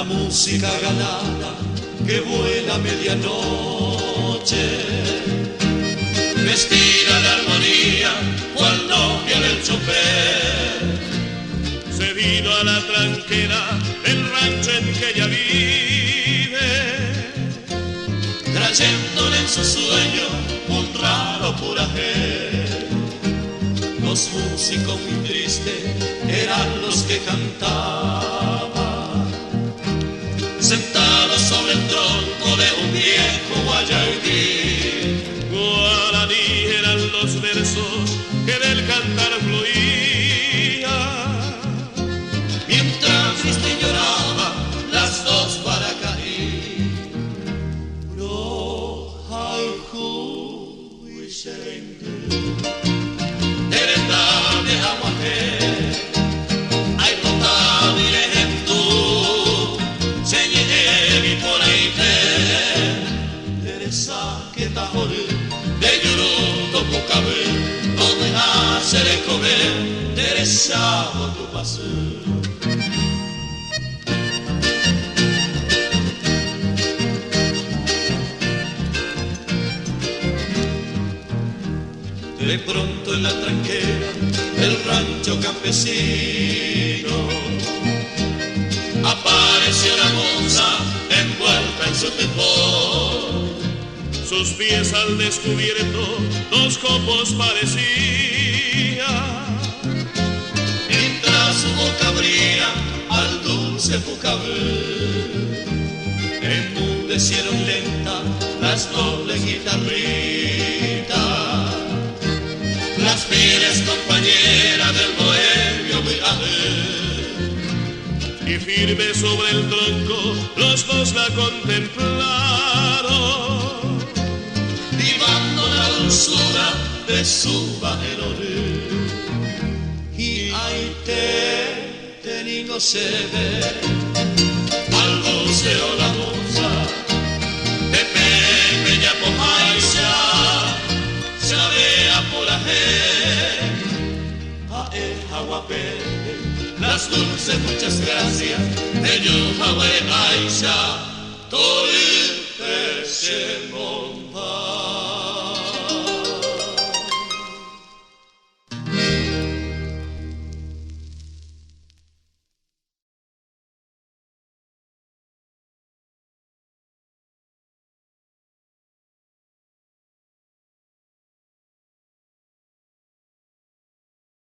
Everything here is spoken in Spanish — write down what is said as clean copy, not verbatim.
la música galana que vuela a medianoche, vestida de armonía, cual novia del chofer. Se vino a la tranquera del rancho en que ella vive, trayéndole en su sueño un raro purajé. Los músicos muy tristes eran los que cantaban, sentados sobre el tronco de un viejo guayabí. Guaraní eran los versos que del cantar fluían, mientras triste lloraba las dos Baracaí. De Yuruto Pucabé, no me hace de comer, Teresa tu paseo. De pronto en la tranquera del rancho campesino apareció la moza envuelta en su tepón. Sus pies al descubierto dos copos parecían, mientras su boca abría al dulce Pucabel. Enmudecieron lenta las nobles guitarritas, las fieles compañeras del bohemio Miguel. y firme sobre el tronco los dos la contemplaron, divando la dulzura de su valerón. Y ahí te niño se ve al voceo la moza de pequeña pomaisa, se vea por a el jaguapé, las dulces muchas gracias de Yuhawé Aisha, todo el